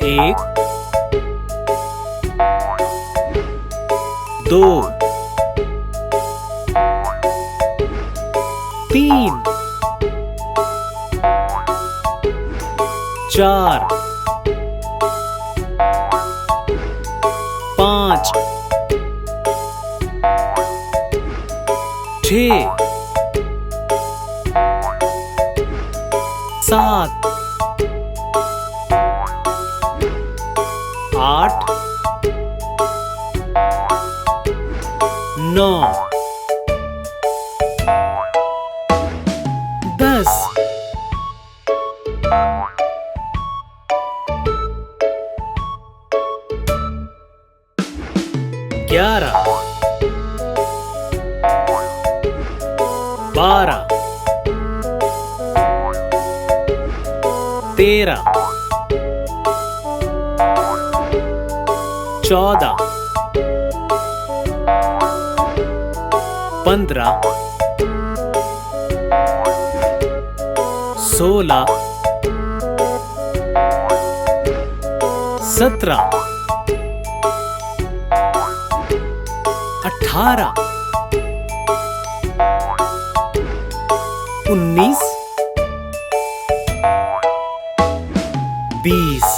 एक, दो, तीन, चार, पांच, छह, सात, आठ, नौ, 10, 11, 12, 13, 14, 15, 16, 17, 18, 19, 20,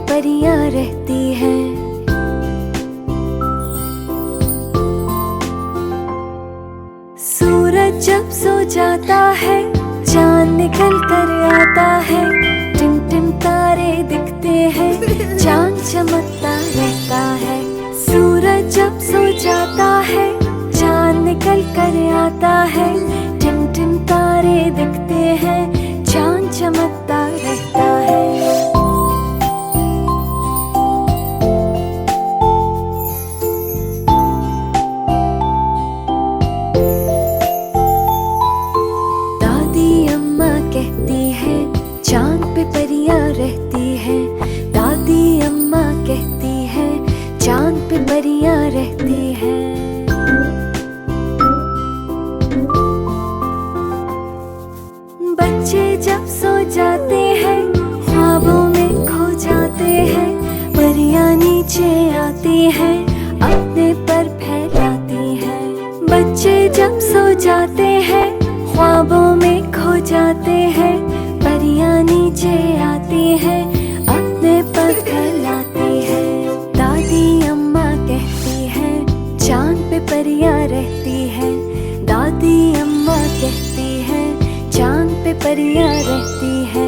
परियां रहती हैं। सूरज जब सो जाता है, चांद निकल कर आता है, टिम टिम तारे दिखते हैं, चांद चमकता रहता है। सूरज जब सो जाता है, चांद निकल कर आता है, टिम टिम तारे दिखते हैं, चांद चमकता रहता है। चांद पे परियां रहती हैं, दादी अम्मा कहती है, चांद पे परियां रहती हैं। बच्चे जब सो जाते हैं, ख्वाबों में खो जाते हैं, परियां नीचे आती हैं, अपने पर फैलाती हैं। बच्चे जब सो जाते हैं, ख्वाबों में खो जाते हैं, परियां नीचे आती है, अपने पर फैलाती है। दादी अम्मा कहती है, चांद पे परियां रहती है, दादी अम्मा कहती है, चांद पे परियां रहती है,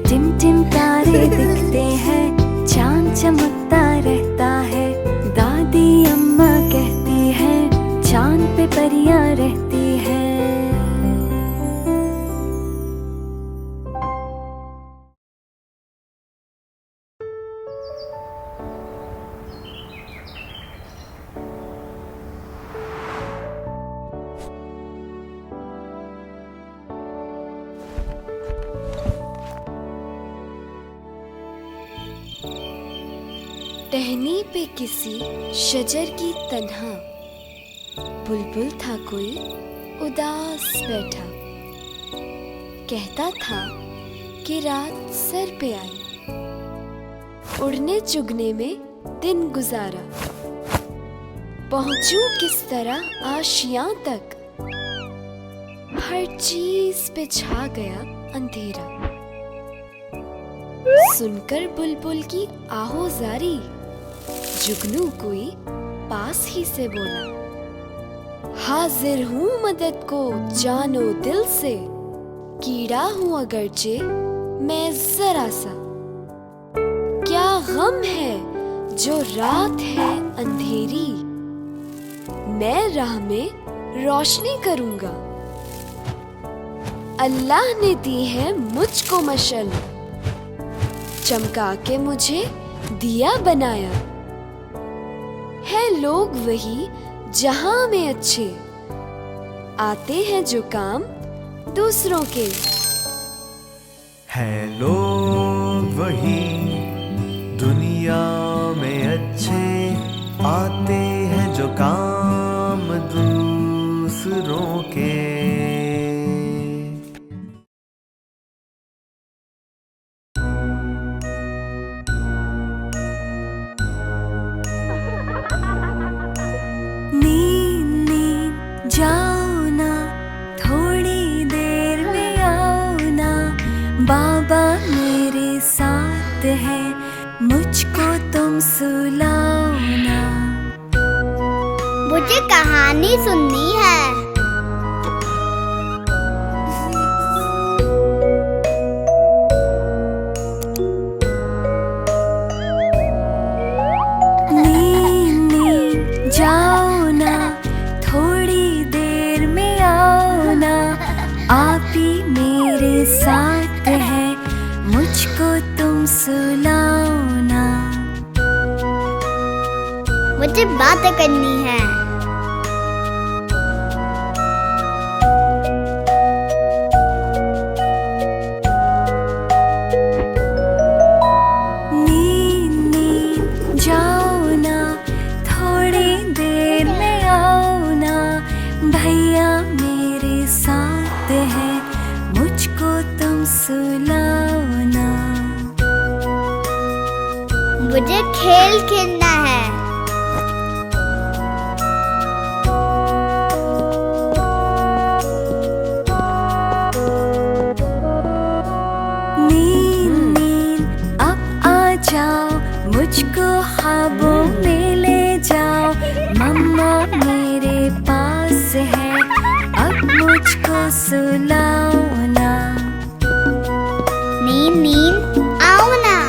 टिम टिम तारे दिखते हैं, चांद चमकता रहता है। दादी अम्मा कहती है, चांद पे परियां रहती है। टहनी पे किसी शजर की तन्हा, बुलबुल था कोई उदास बैठा, कहता था कि रात सर पे आई, उड़ने चुगने में दिन गुजारा, पहुंचूं किस तरह आशियां तक, हर चीज पे छा गया अंधेरा। सुनकर बुलबुल की आहोजारी, जुगनू कोई पास ही से बोला, हाजिर हूँ मदद को जानो दिल से, कीड़ा हूँ अगरचे मैं जरा सा, क्या गम है जो रात है अंधेरी, मैं राह में रोशनी करूंगा। अल्लाह ने दी है मुझको मशल, चमका के मुझे दिया बनाया। है लोग वही जहां में अच्छे, आते हैं जो काम दूसरों के। है लोग वही दुनिया में अच्छे, आते हैं जो काम दूसरों के। नींद नींद जाओ ना, थोड़ी देर में आओ ना, बाबा मेरे साथ है, मुझको तुम सुलाओ ना। मुझे कहानी सुननी है। नींद नींद जाओ ना, थोड़ी देर में आओ ना, आप ही मेरे साथ है, मुझको तुम सुलाओ ना। मुझे बातें करनी है। नींद नींद जाओ ना, थोड़ी देर में आओ ना, भैया मेरे साथ है, मुझको तुम सुलाओ ना। मुझे खेल खेलना है। नींद नींद अब आ जाओ, मुझको ख्वाबों में ले जाओ, मम्मा मेरे पास है, अब मुझको सुलाओ ना। नींद नींद आओ ना।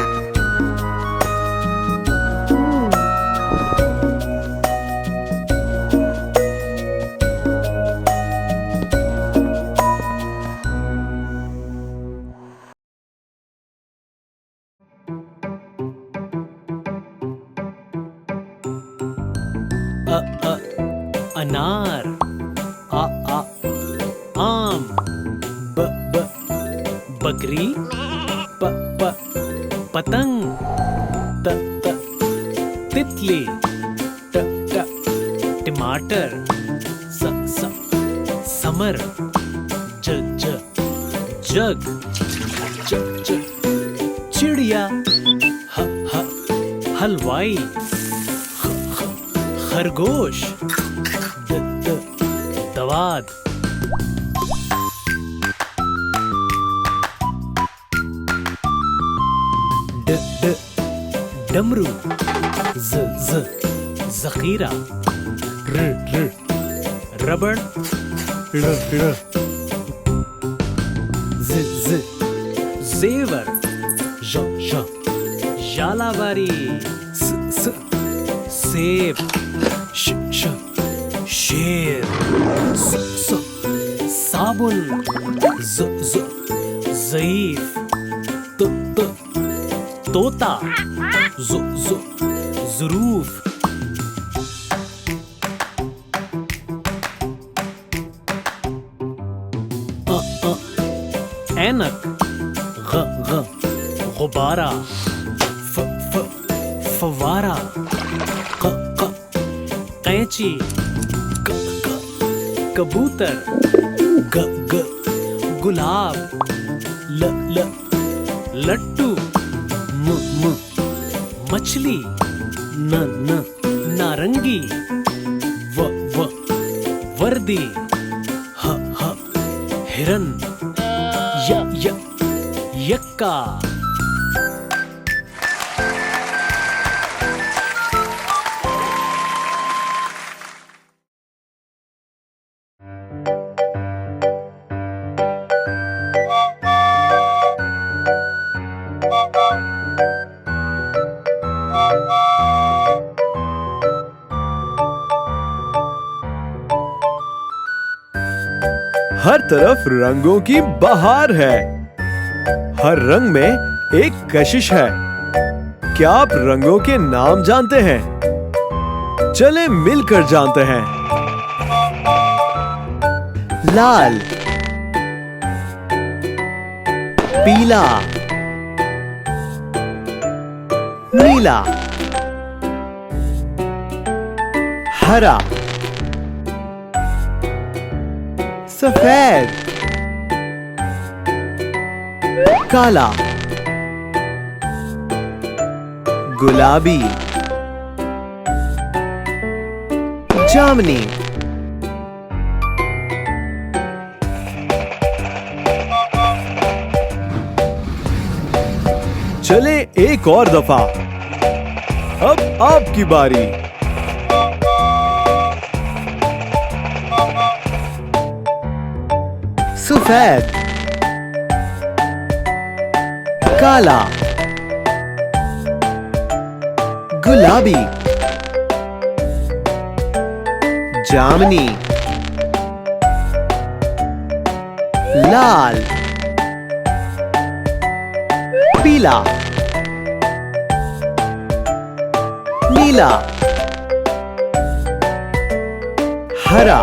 अनार। आ आम। बकरी। पतंग। तितली। टमाटर। समर। जग। चिड़िया। हलवाई। खरगोश। दवाद। डमरू। जखीरा। रबड़। जेवर। जालाबारी। सेब। शेर। साबुन। ज़ईफ। तोता। ज़ुरूफ। ऐनक। गुब्बारा। फवारा। कैंची। कबूतर। गुलाब। लट्टू। मछली। नारंगी। वर्दी। हिरन। यक्का। हर तरफ रंगों की बहार है। हर रंग में एक कशिश है। क्या आप रंगों के नाम जानते हैं? चले मिलकर जानते हैं। लाल, पीला, नीला, हरा, सफेद, काला, गुलाबी, जामुनी, चले एक और दफा। अब आपकी बारी। सफेद, काला, गुलाबी, जामुनी, लाल, पीला, नीला, हरा,